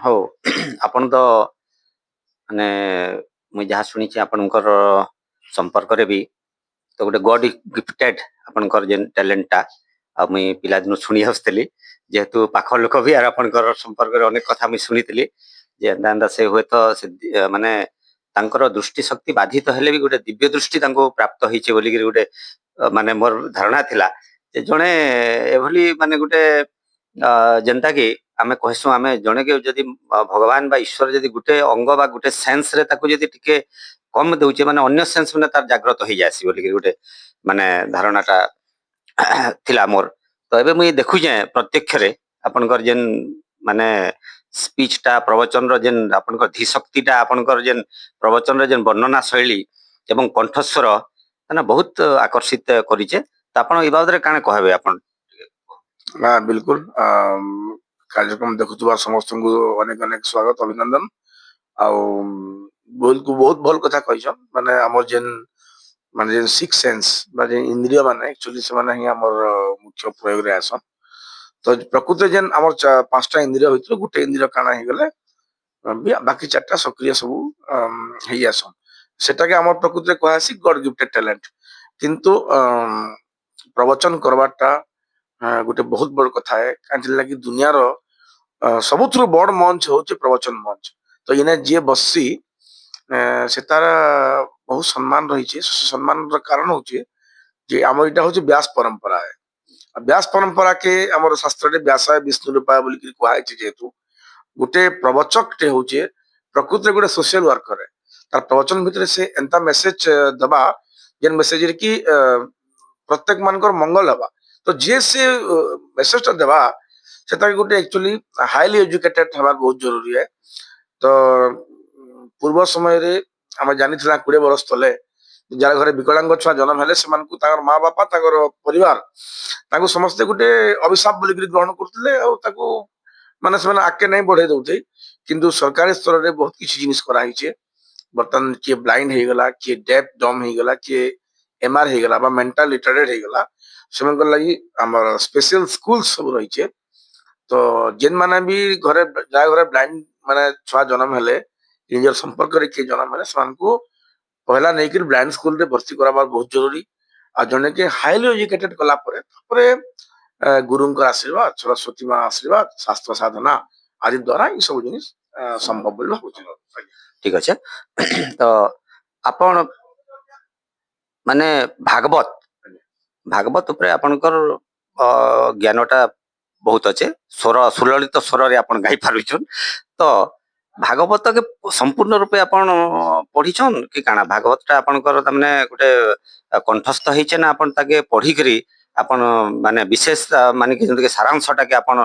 ହଉ ଆପଣ ତ ମାନେ ମୁଁ ଯାହା ଶୁଣିଛି ଆପଣଙ୍କର ସମ୍ପର୍କରେ ବି ତ ଗୋଟେ ଗଡ ଗିଫ୍ଟେଡ ଆପଣଙ୍କର ଯେନ୍ ଟ୍ୟାଲେଣ୍ଟଟା ଆଉ ମୁଇଁ ପିଲାଦିନୁ ଶୁଣି ଆସୁଥିଲି ଯେହେତୁ ପାଖ ଲୋକ ବି ଆର ଆପଣଙ୍କର ସମ୍ପର୍କରେ ଅନେକ କଥା ମୁଇଁ ଶୁଣିଥିଲି ଯେ ଏନ୍ତା ଏନ୍ତା ସେ ହୁଏତ ସେ ମାନେ ତାଙ୍କର ଦୃଷ୍ଟି ଶକ୍ତି ବାଧିତ ହେଲେ ବି ଗୋଟେ ଦିବ୍ୟ ଦୃଷ୍ଟି ତାଙ୍କୁ ପ୍ରାପ୍ତ ହେଇଛି ବୋଲିକିରି ଗୋଟେ ମାନେ ମୋର ଧାରଣା ଥିଲା ଯେ ଜଣେ ଏଭଳି ମାନେ ଗୋଟେ ଯେନ୍ତା କି ଆମେ କହିସୁଁ ଆମେ ଜଣେ ଯଦି ଭଗବାନ ବା ଈଶ୍ୱର ଯଦି ଗୋଟେ ଅଙ୍ଗ ବା ଗୋଟେ ସେନ୍ସ ରେ ତାକୁ ଯଦି ଟିକେ କମ ଦଉଛେ ମାନେ ଅନ୍ୟ ସେନ୍ସ ମାନେ ତାର ଜାଗ୍ରତ ହେଇଯାସି ବୋଲିକି ଗୋଟେ ମାନେ ଧାରଣାଟା ଥିଲା ମୋର। ତ ଏବେ ମୁଇଁ ଦେଖୁଛେ ପ୍ରତ୍ୟକ୍ଷରେ ଆପଣଙ୍କର ଯେନ୍ ମାନେ ସ୍ପିଚଟା ପ୍ରବଚନର ଯେନ୍ ଆପଣଙ୍କର ଧୀ ଶକ୍ତିଟା ଆପଣଙ୍କର ଯେନ୍ ପ୍ରବଚନର ଯେନ୍ ବର୍ଣ୍ଣନା ଶୈଳୀ ଏବଂ କଣ୍ଠସ୍ୱର ମାନେ ବହୁତ ଆକର୍ଷିତ କରିଛେ। ତ ଆପଣ ଏ ବାବଦରେ କାଣା କହିବେ ଆପଣ? ନା ବିଲକୁଲ କାର୍ଯ୍ୟକ୍ରମ ଦେଖୁଥିବା ସମସ୍ତଙ୍କୁ ଅନେକ ଅନେକ ସ୍ୱାଗତ ଅଭିନନ୍ଦନ। ଆଉ ବହୁତ ଭଲ କଥା କହିଛ। ମାନେ ଆମର ଯେନ୍ ମାନେ ଯେନ୍ ସିକ୍ସ ସେନ୍ସ ବା ଯେନ୍ ଇନ୍ଦ୍ରିୟ ମାନେ ଆକ୍ଚୁଆଲି ସେମାନେ ହିଁ ଆମର ମୁଖ୍ୟ ପ୍ରୟୋଗରେ ଆସନ୍। ତ ପ୍ରକୃତରେ ଯେନ୍ ଆମର ପାଞ୍ଚଟା ଇନ୍ଦ୍ରିୟ ଭିତରୁ ଗୋଟେ ଇନ୍ଦ୍ରିୟ କାଣା ହେଇଗଲେ ବାକି ଚାରିଟା ସକ୍ରିୟ ସବୁ ହେଇ ଆସନ୍। ସେଟାକେ ଆମର ପ୍ରକୃତିରେ କୁହାସି ଗଡ ଗିଫ୍ଟେଡ ଟ୍ୟାଲେଣ୍ଟ। କିନ୍ତୁ ପ୍ରବଚନ କରବାରଟା ଗୋଟେ ବହୁତ ବଡ କଥା ହେ କାହିଁକି ଲାଗି ଦୁନିଆର ସବୁଥିରୁ ବଡ ମଞ୍ଚ ହଉଛି ପ୍ରବଚନ ମଞ୍ଚ। ତ ଇନେ ଯିଏ ବସି ସେ ତାର ବହୁତ ସମ୍ମାନ ରହିଛି। ସମ୍ମାନର କାରଣ ହଉଛି ଯେ ଆମର ଏଇଟା ହଉଛି ବ୍ୟାସ ପରମ୍ପରା। ବ୍ୟାସ ପରମ୍ପରା କେ ଆମର ଶାସ୍ତ୍ରରେ ବ୍ୟାସାୟ ବିଷ୍ଣୁ ରୂପାୟ ବୋଲିକି କୁହାଯାଇଛି। ଯେହେତୁ ଗୋଟେ ପ୍ରବଚକଟେ ହଉଛି ପ୍ରକୃତିରେ ଗୋଟେ ସୋସିଆଲ ୱାର୍କର। ତାର ପ୍ରବଚନ ଭିତରେ ସେ ଏନ୍ତା ମେସେଜ ଦବା ଯେନ୍ ମେସେଜରେ କି ପ୍ରତ୍ୟେକ ମାନଙ୍କର ମଙ୍ଗଲ ହବା। ତ ଯିଏ ସେ ମେସେଜଟା ଦେବା ସେଟା ଗୋଟେ ଆକ୍ଚୁଆଲି ହାଇଲି ଏଜୁକେଟେଡ ହେବାର ବହୁତ ଜରୁରୀ ହେ। ତ ପୂର୍ବ ସମୟରେ ଆମେ ଜାଣିଥିଲା 20 ବର୍ଷ ତଳେ ଯାହାର ଘରେ ବିକଳାଙ୍ଗ ଛୁଆ ଜନ୍ମ ହେଲେ ସେମାନଙ୍କୁ ତାଙ୍କର ମା ବାପା ତାଙ୍କର ପରିବାର ତାଙ୍କୁ ସମସ୍ତେ ଗୋଟେ ଅଭିଶାପ ବୋଲିକିରି ଗ୍ରହଣ କରୁଥିଲେ ଆଉ ତାକୁ ମାନେ ସେମାନେ ଆଗକେ ନାଇଁ ବଢେଇ ଦଉଥିଲେ। କିନ୍ତୁ ସରକାରୀ ସ୍ତରରେ ବହୁତ କିଛି ଜିନିଷ କରାହେଇଛି। ବର୍ତ୍ତମାନ କିଏ ବ୍ଲାଇଣ୍ଡ ହେଇଗଲା, କିଏ ଡେଫ ଡମ୍ ହେଇଗଲା, କିଏ ଏମଆର ହେଇଗଲା ବା ମେଣ୍ଟାଲ ରିଟାର୍ଡେଡ ହେଇଗଲା, ସେମାନଙ୍କ ଲାଗି ଆମର ସ୍ପେଶିଆଲ ସ୍କୁଲ ସବୁ ରହିଛି। ତ ଯେନ୍ ମାନେ ବି ଘରେ ଯାହା ଘରେ ବ୍ଲାଇଣ୍ଡ ମାନେ ଛୁଆ ଜନ୍ମ ହେଲେ ନିଜର ସମ୍ପର୍କରେ କିଏ ଜନ୍ମ ହେଲେ ସେମାନଙ୍କୁ ପହିଲା ନେଇକି ବ୍ଲାଇଣ୍ଡ ସ୍କୁଲରେ ଭର୍ତ୍ତି କରାବାର ବହୁତ ଜରୁରୀ। ଆଉ ଜଣେ କି ହାଇଲି ଏଜୁକେଟେଡ କଲା ପରେ ତାପରେ ଗୁରୁଙ୍କର ଆଶୀର୍ବାଦ, ସରସ୍ୱତୀ ମା ଆଶୀର୍ବାଦ, ଶାସ୍ତ୍ର ସାଧନା ଆଦି ଦ୍ଵାରା ଏଇ ସବୁ ଜିନିଷ ସମ୍ଭବ ବୋଲି ଭାବୁଛି। ଠିକ ଅଛେ। ତ ଆପଣ ମାନେ ଭାଗବତ ଉପରେ ଆପଣଙ୍କର ଜ୍ଞାନଟା ବହୁତ ଅଛେ। ସ୍ୱର ସୁଲଳିତ ସ୍ୱରରେ ଆପଣ ଗାଇ ପାରୁଛନ୍। ତ ଭାଗବତ କେ ସମ୍ପୂର୍ଣ୍ଣ ରୂପେ ଆପଣ ପଢିଛନ୍ କି କାଣା? ଭାଗବତଟା ଆପଣଙ୍କର ତାମାନେ ଗୋଟେ କଣ୍ଠସ୍ଥ ହେଇଛେ ନା ଆପଣ ତାକେ ପଢିକରି ଆପଣ ମାନେ ବିଶେଷ ମାନେ କି ଯେମିତିକି ସାରାଂଶଟାକେ ଆପଣ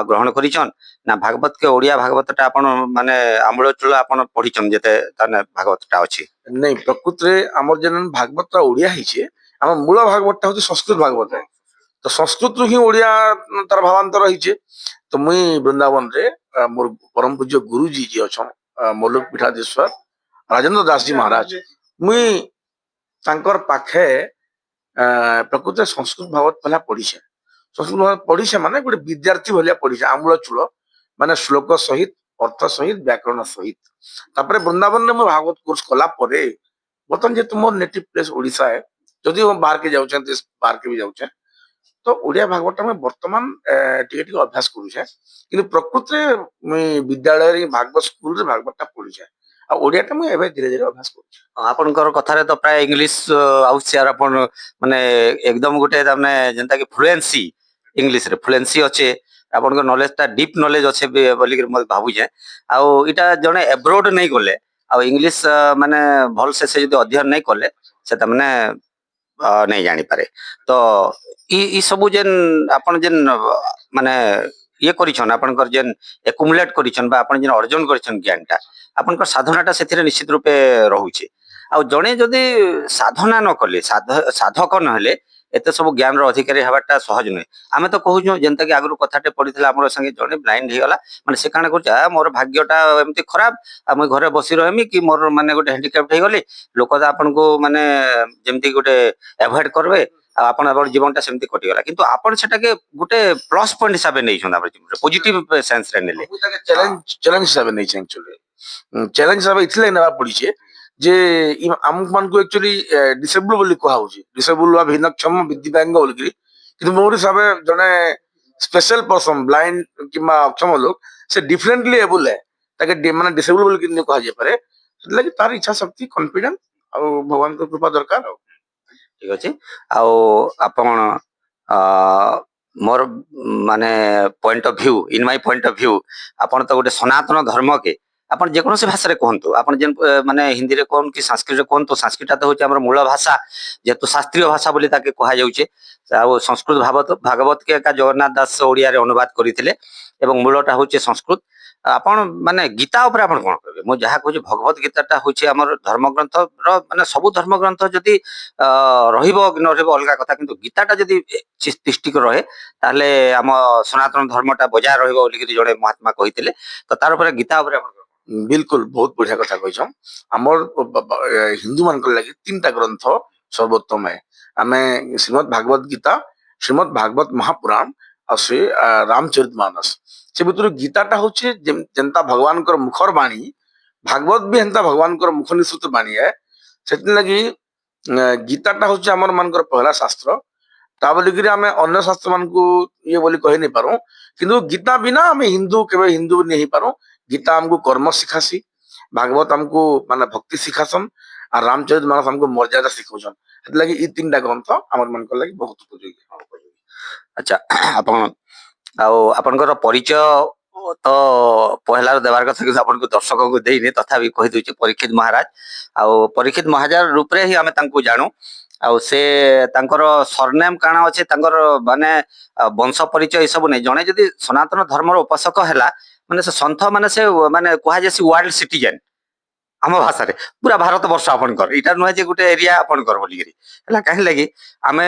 ଗ୍ରହଣ କରିଛନ୍ ନା ଭାଗବତ କେ ଓଡିଆ ଭାଗବତଟା ଆପଣ ମାନେ ଆମୂଳ ଚୂଳ ଆପଣ ପଢିଛନ୍ ଯେତେ ତାମାନେ ଭାଗବତଟା ଅଛି? ନାଇଁ ପ୍ରକୃତରେ ଆମର ଯେନ୍ ଭାଗବତଟା ଓଡିଆ ହେଇଛି, ଆମ ମୂଳ ଭାଗବତଟା ହଉଛି ସଂସ୍କୃତ ଭାଗବତ। ତ ସଂସ୍କୃତରୁ ହିଁ ଓଡିଆ ତାର ଭାବାନ୍ତର ହେଇଛେ। ତ ମୁଇଁ ବୃନ୍ଦାବନରେ ମୋର ପରମ ପୂଜ୍ୟ ଗୁରୁଜୀ ଯିଏ ଅଛନ୍ ମଲ୍ଲୁକ ପୀଠାଧୀଶ୍ୱର ରାଜେନ୍ଦ୍ର ଦାସ ଜୀ ମହାରାଜ, ମୁଇଁ ତାଙ୍କର ପାଖେ ପ୍ରକୃତରେ ସଂସ୍କୃତ ଭାଗବତ ପହଲା ପଢିଛେ। ସଂସ୍କୃତ ଭାଗବତ ପଢିଛେ ମାନେ ଗୋଟେ ବିଦ୍ୟାର୍ଥୀ ଭଳିଆ ପଢିଛେ ଆମୂଳ ଚୂଳ, ମାନେ ଶ୍ଲୋକ ସହିତ, ଅର୍ଥ ସହିତ, ବ୍ୟାକରଣ ସହିତ। ତାପରେ ବୃନ୍ଦାବନରେ ମୁଁ ଭାଗବତ କୋର୍ସ କଲା ପରେ ବର୍ତ୍ତମାନ ଯେହେତୁ ମୋର ନେଟିଭ ପ୍ଲେସ ଓଡିଶା ହେ, ଯଦି ମୁଁ ବାହାରକେ ଯାଉଛେ ଦେଶ ବାହାରକେ ବି ଯାଉଛେ, ତ ଓଡିଆ ଭାଗବତଟା ମୁଁ ବର୍ତ୍ତମାନ ଟିକେ ଟିକେ ଅଭ୍ୟାସ କରୁଛେ। କିନ୍ତୁ ପ୍ରକୃତରେ ମୁଇଁ ବିଦ୍ୟାଳୟରେ ଭାଗବତ ସ୍କୁଲରେ ଭାଗବତଟା ପଢିଛେ। ଆଉ ଓଡିଆଟା ମୁଁ ଏବେ ଧୀରେ ଧୀରେ ଅଭ୍ୟାସ କରୁଛି। ଆପଣଙ୍କର କଥାରେ ତ ପ୍ରାୟ ଇଂଲିଶ ଆସୁଛି ଆର ଆପଣ ମାନେ ଏକଦମ ଗୋଟେ ତାମାନେ ଯେନ୍ତା କି ଫ୍ଲୁଏନ୍ସି ଇଂଲିଶରେ ଫ୍ଲୁଏନ୍ସି ଅଛେ। ଆପଣଙ୍କର ନଲେଜଟା ଡିପ୍ ନଲେଜ ଅଛେ ବୋଲିକି ମୁଁ ଭାବୁଛେ। ଆଉ ଏଇଟା ଜଣେ ଏବ୍ରୋଡ ନେଇ ଗଲେ ଆଉ ଇଂଲିଶ ମାନେ ଭଲସେ ସେ ଯଦି ଅଧ୍ୟୟନ ନାଇଁ କଲେ ସେ ତାମାନେ ନାଇଁ ଜାଣିପାରେ। ତ ଇ ସବୁ ଯେନ୍ ଆପଣ ଯେନ୍ ମାନେ ଇଏ କରିଛନ୍ ଆପଣଙ୍କର ଯେନ୍ ଏକୁମୁଲେଟ କରିଛନ୍ ବା ଆପଣ ଯେନ୍ ଅର୍ଜନ କରିଛନ୍ ଜ୍ଞାନଟା ଆପଣଙ୍କର ସାଧନାଟା ସେଥିରେ ନିଶ୍ଚିତ ରୂପେ ରହୁଛି। ଆଉ ଜଣେ ଯଦି ସାଧନା ନ କଲେ ସାଧକ ନହେଲେ ଏତେ ସବୁ ଜ୍ଞାନର ଅଧିକାରୀ ହେବାଟା ସହଜ ନୁହେଁ। ଆମେ ତ କହୁଛୁ ଯେନ୍ତା କି ଆଗରୁ କଥାଟେ ପଡିଥିଲା ଆମର ସାଙ୍ଗେ ଜଣେ ବ୍ଲାଇଣ୍ଡ ହେଇଗଲା ମାନେ ସେ କାଣା କରୁଛି ମୋର ଭାଗ୍ୟଟା ଏମିତି ଖରାପ ଆଉ ମୁଇଁ ଘରେ ବସି ରହିମି କି ମୋର ମାନେ ଗୋଟେ ହ୍ୟାଣ୍ଡିକ୍ୟାପ୍ଟ ହେଇଗଲି ଲୋକ ତ ଆପଣଙ୍କୁ ମାନେ ଯେମିତି ଗୋଟେ ଆଭଏଡ କରିବେ ଆପଣ ଜୀବନଟା ସେମିତି କଟିଗଲା କିନ୍ତୁ ଆପଣ ସେଟାକେ ଗୋଟେ ପ୍ଲସ୍ ପଏଣ୍ଟ ହିସାବରେ ନେଇଛନ୍ତି ଆମର ଜୀବନରେ ପଜିଟିଭ ସେନ୍ସରେ ନେଲେ ଚ୍ୟାଲେଞ୍ଜ ହିସାବରେ ନେଇଛି ଆକ୍ଚୁଆଲି ଚ୍ୟାଲେଞ୍ଜ ହିସାବରେ ଏଥିଲାଗି ନେବା ପଡିছে ଯେ ଆମ ମାନଙ୍କୁ ଆକ୍ଚୁଆଲି ଡିସେବୁଲ ବୋଲି କୁହାହଉଛି ଡିସେବୁଲ ବା ଭିନ୍ନକ୍ଷମ ଦିବ୍ୟାଙ୍ଗ ବୋଲିକିରି କିନ୍ତୁ ମୋର ହିସାବରେ ଜଣେ ସ୍ପେଶାଲ ପର୍ସନ ବ୍ଲାଇଣ୍ଡ କିମ୍ବା ଅକ୍ଷମ ଲୋକ ସେ ଡିଫରେଣ୍ଟଲି ଏବୁଲ ହେ ତାକେ ମାନେ ଡିସେବୁଲ ବୋଲି କୁହାଯାଇପାରେ ସେଥିଲାଗି ତାର ଇଚ୍ଛା ଶକ୍ତି କନଫିଡେନ୍ସ ଆଉ ଭଗବାନଙ୍କ କୃପା ଦରକାର ଆଉ ଠିକ ଅଛି ଆଉ ଆପଣ ମୋର ମାନେ point of view in my point of view ଆପଣ ତ ଗୋଟେ ସନାତନ ଧର୍ମକେ ଆପଣ ଯେକୌଣସି ଭାଷାରେ କୁହନ୍ତୁ ଆପଣ ଯେନ୍ ମାନେ ହିନ୍ଦୀରେ କୁହନ୍ତୁ କି ସଂସ୍କୃତରେ କୁହନ୍ତୁ ସଂସ୍କୃତ ତ ହଉଛି ଆମର ମୂଳ ଭାଷା ଯେହେତୁ ଶାସ୍ତ୍ରୀୟ ଭାଷା ବୋଲି ତାକେ କୁହାଯାଉଛି ଆଉ ସଂସ୍କୃତ ଭାଗବତ କେ ଏକା ଜଗନ୍ନାଥ ଦାସ ଓଡ଼ିଆରେ ଅନୁବାଦ କରିଥିଲେ ଏବଂ ମୂଳଟା ହଉଛି ସଂସ୍କୃତ ଆପଣ ମାନେ ଗୀତା ଉପରେ ଆପଣ କଣ କହିବେ ମୁଁ ଯାହା କହୁଛି ଭଗବତ ଗୀତାଟା ହଉଛି ଆମର ଧର୍ମଗ୍ରନ୍ଥର ମାନେ ସବୁ ଧର୍ମଗ୍ରନ୍ଥ ଯଦି ରହିବ କି ନ ରହିବ ଅଲଗା କଥା କିନ୍ତୁ ଗୀତାଟା ଯଦି ତିଷ୍ଠିକ ରହେ ତାହେଲେ ଆମ ସନାତନ ଧର୍ମଟା ବଜାୟ ରହିବ ବୋଲିକିରି ଜଣେ ମହାତ୍ମା କହିଥିଲେ ତ ତାର ଉପରେ ଗୀତା ଉପରେ ଆପଣ ବିଲକୁଲ ବହୁତ ବଢିଆ କଥା କହିଛ ଆମର ହିନ୍ଦୁ ମାନଙ୍କର ଲାଗି ତିନିଟା ଗ୍ରନ୍ଥ ସର୍ବୋତ୍ତମ ହେ ଆମେ ଶ୍ରୀମଦ ଭାଗବତ ଗୀତା ଶ୍ରୀମଦ ଭାଗବତ ମହାପୁରାଣ ଆଉ ସେ ରାମଚରିତ ମାନସ ସେ ଭିତରୁ ଗୀତାଟା ହଉଛି ଯେନ୍ତା ଭଗବାନଙ୍କର ମୁଖର ବାଣୀ ଭାଗବତ ବି ହେନ୍ତା ଭଗବାନଙ୍କର ମୁଖ ନିସୃତ ବାଣୀ ହେ ସେଥିଲାଗି ଗୀତାଟା ହଉଛି ଆମର ମାନଙ୍କର ପହଲା ଶାସ୍ତ୍ର ତା ବୋଲିକିରି ଆମେ ଅନ୍ୟ ଶାସ୍ତ୍ର ମାନଙ୍କୁ ଇଏ ବୋଲି କହି ନେଇ ପାରୁ କିନ୍ତୁ ଗୀତା ବିନା ଆମେ ହିନ୍ଦୁ କେବେ ହିନ୍ଦୁ ନେଇ ହେଇପାରୁ ଗୀତା ଆମକୁ କର୍ମ ଶିଖାସି ଭାଗବତ ଆମକୁ ମାନେ ଭକ୍ତି ଶିଖାସନ୍ আর রামচরিত মানস আমাকে মর্যাদা শিখাউছন ସେଥିଲାଗି ଇ ତିନିଟା ଗ୍ରନ୍ଥ ଆମର ମାନଙ୍କର ଲାଗି ବହୁତ ଉପଯୋଗୀ ଆଚ୍ଛା ଆପଣ ଆଉ ଆପଣଙ୍କର ପରିଚୟ ତ ପହିଲାରୁ ଦେବାର କଥା କିନ୍ତୁ ଆପଣଙ୍କୁ ଦର୍ଶକଙ୍କୁ ଦେଇନି ତଥାପି କହିଦଉଛି ପରୀକ୍ଷିତ ମହାରାଜ ଆଉ ପରୀକ୍ଷିତ ମହାରାଜ ରୂପରେ ହିଁ ଆମେ ତାଙ୍କୁ ଜାଣୁ ଆଉ ସେ ତାଙ୍କର ସରନେମ୍ କାଣା ଅଛି ତାଙ୍କର ମାନେ ବଂଶ ପରିଚୟ ଏସବୁ ନାହିଁ ଜଣେ ଯଦି ସନାତନ ଧର୍ମର ଉପାସକ ହେଲା ମାନେ ସେ ସନ୍ଥ ମାନେ ସେ ମାନେ କୁହାଯାଏ ୱାର୍ଲଡ ସିଟିଜେନ୍ ଆମ ଭାଷାରେ ପୁରା ଭାରତ ବର୍ଷ ଆପଣଙ୍କର ଏଇଟା ନୁହେଁ ଯେ ଗୋଟେ ଏରିଆ ଆପଣଙ୍କର ବୋଲିକିରି ହେଲା କାହିଁ ଲାଗି ଆମେ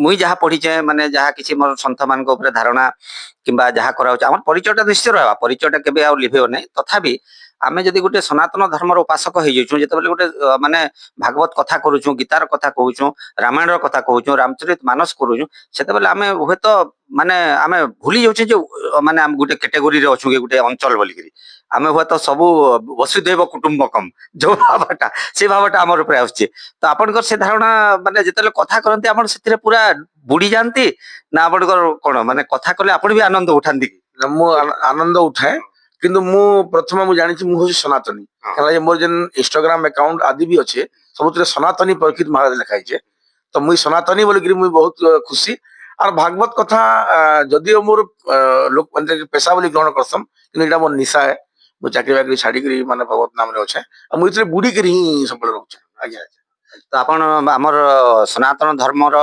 ମୁଇଁ ଯାହା ପଢିଛେ ମାନେ ଯାହା କିଛି ମୋର ସନ୍ଥ ମାନଙ୍କ ଉପରେ ଧାରଣା କିମ୍ବା ଯାହା କରାଉଛି ଆମର ପରିଚୟଟା ନିଶ୍ଚୟ ରହିବା ପରିଚୟଟା କେବେ ଆଉ ଲିଭେଇବ ନାହିଁ ତଥାପି ଆମେ ଯଦି ଗୋଟେ ସନାତନ ଧର୍ମର ଉପାସକ ହେଇଯାଉଛୁ ଯେତେବେଳେ ଗୋଟେ ମାନେ ଭାଗବତ କଥା କରୁଛୁ ଗୀତାର କଥା କହୁଛୁ ରାମାୟଣର କଥା କହୁଛୁ ରାମଚରିତ ମାନସ କରୁଛୁ ସେତେବେଳେ ଆମେ ହୁଏତ ମାନେ ଆମେ ଭୁଲି ଯାଉଛେ ଯେ ମାନେ ଆମେ ଗୋଟେ କ୍ୟାଟେଗୋରୀରେ ଅଛୁ ଗୋଟେ ଅଞ୍ଚଳ ବୋଲିକିରି ଆମେ ହୁଏତ ସବୁ ବସୁଧୈବ କୁଟୁମ୍ବକମ୍ ଯୋଉ ଭାବଟା ସେ ଭାବଟା ଆମର ଉପରେ ଆସୁଛି ତ ଆପଣଙ୍କର ସେ ଧାରଣା ମାନେ ଯେତେବେଳେ କଥା କରନ୍ତି ଆପଣ ସେଥିରେ ପୁରା ବୁଡି ଯାଆନ୍ତି ନା ଆପଣଙ୍କର କଣ ମାନେ କଥା କଲେ ଆପଣ ବି ଆନନ୍ଦ ଉଠାନ୍ତି କି ମୁଁ ଆନନ୍ଦ ଉଠାଏ କିନ୍ତୁ ମୁଁ ପ୍ରଥମେ ମୁଁ ଜାଣିଛି ମୁଁ ହଉଛି ସନାତନୀ କାରଣ ମୋର ଯେନ୍ ଇନଷ୍ଟାଗ୍ରାମ ଆକାଉଣ୍ଟ ଆଦି ବି ଅଛି ସବୁଥିରେ ସନାତନୀ ପରୀକ୍ଷିତ ମହାରାଜ ଲେଖା ହେଇছে ତ ମୁଇଁ ସନାତନୀ ବୋଲିକିରି ମୁଇଁ ବହୁତ ଖୁସି আর ভাগবত কথা যদিও মোর লোক মানে পেশা বলে গ্রহণ করসম কিন্তু এটা মোর নিশা হେ ମୁଁ ଚାକିରି ବାକିରି ଛାଡିକିରି ମାନେ ଭଗବତ ନାମରେ ଅଛେ ଆଉ ମୁଁ ଏଥିରେ ବୁଡିକିରି ହିଁ ସବୁବେଳେ ରହୁଛେ ଆଜ୍ଞା ତ ଆପଣ ଆମର ସନାତନ ଧର୍ମର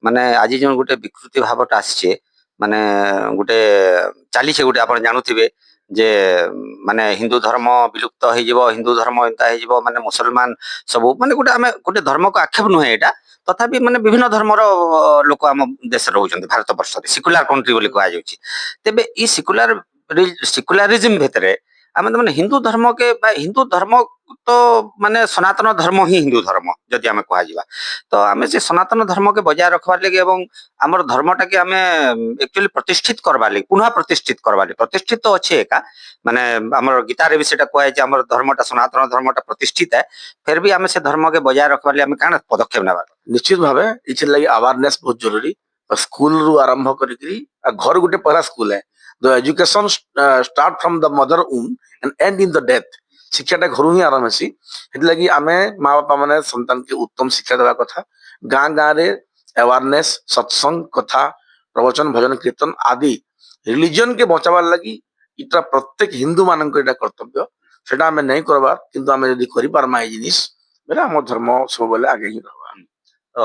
ମାନେ ଆଜି ଯେଉଁ ଗୋଟେ ବିକୃତି ଭାବଟା ଆସିଛି ମାନେ ଗୋଟେ ଚାଲିছে ଗୋଟେ ଆପଣ ଜାଣୁଥିବେ ଯେ ମାନେ ହିନ୍ଦୁ ଧର୍ମ ବିଲୁପ୍ତ ହେଇଯିବ ହିନ୍ଦୁ ଧର୍ମ ଏନ୍ତା ହେଇଯିବ ମାନେ ମୁସଲମାନ ସବୁ ମାନେ ଗୋଟେ ଆମେ ଗୋଟେ ଧର୍ମକୁ ଆକ୍ଷେପ ନୁହେଁ ଏଇଟା ତଥାପି ମାନେ ବିଭିନ୍ନ ଧର୍ମର ଲୋକ ଆମ ଦେଶରେ ରହୁଛନ୍ତି ଭାରତ ବର୍ଷରେ ସିକୁଲାର କଣ୍ଟ୍ରି ବୋଲି କୁହାଯାଉଛି ତେବେ ଏଇ ସିକୁଲାରିଜିମ ଭିତରେ ଆମେ ମାନେ ହିନ୍ଦୁ ଧର୍ମକେ ବା ହିନ୍ଦୁ ଧର୍ମ ତ ମାନେ ସନାତନ ଧର୍ମ ହିଁ ହିନ୍ଦୁ ଧର୍ମ ଯଦି ଆମେ କୁହାଯିବା ତ ଆମେ ସେ ସନାତନ ଧର୍ମକେ ବଜାୟ ରଖବାର ଲାଗି ଏବଂ ଆମର ଧର୍ମଟାକେ ଆମେ ଆକ୍ଚୁଆଲି ପ୍ରତିଷ୍ଠିତ କରବାର ଲାଗି ପୁନଃ ପ୍ରତିଷ୍ଠିତ କରବାର ଲାଗି ପ୍ରତିଷ୍ଠିତ ଅଛି ଏକା ମାନେ ଆମର ଗୀତାରେ ବି ସେଟା କୁହାଯାଇଛି ଆମର ଧର୍ମଟା ସନାତନ ଧର୍ମଟା ପ୍ରତିଷ୍ଠିତ ଫେର ବି ଆମେ ସେ ଧର୍ମକେ ବଜାୟ ରଖବାର ଲାଗି ଆମେ କାଣା ପଦକ୍ଷେପ ନେବା ନିଶ୍ଚିତ ଭାବେ ଏଥିର ଲାଗି ଆୱାରନେସ୍ ବହୁତ ଜରୁରୀ ସ୍କୁଲରୁ ଆରମ୍ଭ କରିକିରି ଘର ଗୋଟେ ପହଲା ସ୍କୁଲ ହେ the education start from the mother um and end in the death ଶିକ୍ଷାଟା ଘରୁ ହିଁ ଆରମ୍ଭ ହେସି ସେଥିଲାଗି ଆମେ ମା ବାପା ମାନେ ସନ୍ତାନକେ ଉତ୍ତମ ଶିକ୍ଷା ଦେବା କଥା ଗାଁ ଗାଁରେ ଆୱାରନେସ୍ ସତ୍ସଙ୍ଗ କଥା ପ୍ରବଚନ ଭଜନ କୀର୍ତ୍ତନ ଆଦି ରିଲିଜନ କେ ବଞ୍ଚାବାର ଲାଗି ଏଇଟା ପ୍ରତ୍ୟେକ ହିନ୍ଦୁ ମାନଙ୍କ ଏଇଟା କର୍ତ୍ତବ୍ୟ ସେଟା ଆମେ ନାଇଁ କରବାର କିନ୍ତୁ ଆମେ ଯଦି କରିପାରମା ଏଇ ଜିନିଷ ବେଲେ ଆମ ଧର୍ମ ସବୁବେଳେ ଆଗେଇ ହିଁ ରହିବା ତ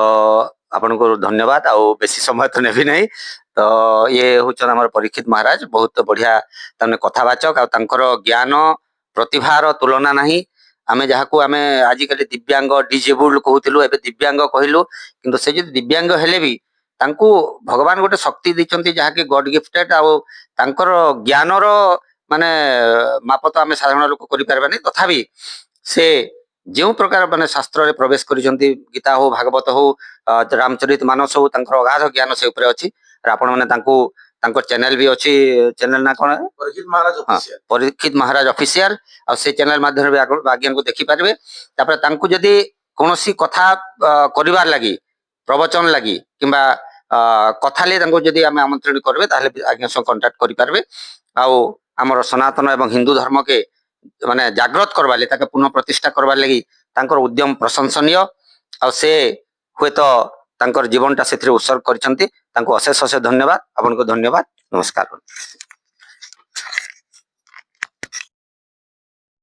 ଆପଣଙ୍କୁ ଧନ୍ୟବାଦ ଆଉ ବେଶୀ ସମୟ ତ ନେବି ନାହିଁ ତ ଇଏ ହଉଛନ୍ତି ଆମର ପରୀକ୍ଷିତ ମହାରାଜ ବହୁତ ବଢିଆ ତାମାନେ କଥାବାଚକ ଆଉ ତାଙ୍କର ଜ୍ଞାନ ପ୍ରତିଭାର ତୁଳନା ନାହିଁ ଆମେ ଯାହାକୁ ଆମେ ଆଜିକାଲି ଦିବ୍ୟାଙ୍ଗ ଡିଜେବୁଲ କହୁଥିଲୁ ଏବେ ଦିବ୍ୟାଙ୍ଗ କହିଲୁ କିନ୍ତୁ ସେ ଯଦି ଦିବ୍ୟାଙ୍ଗ ହେଲେ ବି ତାଙ୍କୁ ଭଗବାନ ଗୋଟେ ଶକ୍ତି ଦେଇଛନ୍ତି ଯାହାକି ଗଡ ଗିଫ୍ଟେଡ ଆଉ ତାଙ୍କର ଜ୍ଞାନର ମାନେ ମାପ ତ ଆମେ ସାଧାରଣ ଲୋକ କରିପାରିବାନି ତଥାପି ସେ ଯେଉଁ ପ୍ରକାର ମାନେ ଶାସ୍ତ୍ରରେ ପ୍ରବେଶ କରିଛନ୍ତି ଗୀତା ହଉ ଭାଗବତ ହଉ ରାମଚରିତ ମାନସ ହଉ ତାଙ୍କର ଅଗାଧ ଜ୍ଞାନ ସେ ଉପରେ ଅଛି ଆପଣ ମାନେ ତାଙ୍କୁ ତାଙ୍କ ଚ୍ୟାନେଲ ବି ଅଛି ଚ୍ୟାନେଲ ନା କଣ ପରୀକ୍ଷିତ ମହାରାଜ ହଁ official। ପରୀକ୍ଷିତ ମହାରାଜ ଅଫିସିଆଲ ଆଉ ସେ ଚ୍ୟାନେଲ ମାଧ୍ୟମରେ ଆଜ୍ଞାଙ୍କୁ ଦେଖିପାରିବେ ତାପରେ ତାଙ୍କୁ ଯଦି କୌଣସି କଥା କରିବାର ଲାଗି ପ୍ରବଚନ ଲାଗି କିମ୍ବା କଥା ଲାଗି ତାଙ୍କୁ ଯଦି ଆମେ ଆମନ୍ତ୍ରଣ କରିବେ ତାହେଲେ ଆଜ୍ଞା ସହ କଣ୍ଟାକ୍ଟ କରିପାରିବେ ଆଉ ଆମର ସନାତନ ଏବଂ ହିନ୍ଦୁ ଧର୍ମକେ ମାନେ ଜାଗ୍ରତ କରବାର ଲାଗି ତାকে ପୁନଃ ପ୍ରତିଷ୍ଠା କରବାର ଲାଗି ତାଙ୍କର ଉଦ୍ୟମ ପ୍ରଶଂସନୀୟ ଆଉ ସେ ହୁଏତ ତାଙ୍କର ଜୀବନଟା ସେଥିରେ ଉତ୍ସର୍ଗ କରିଛନ୍ତି ତାଙ୍କୁ ଅଶେଷ ଅଶେଷ ଧନ୍ୟବାଦ ଆପଣଙ୍କୁ ଧନ୍ୟବାଦ ନମସ୍କାର।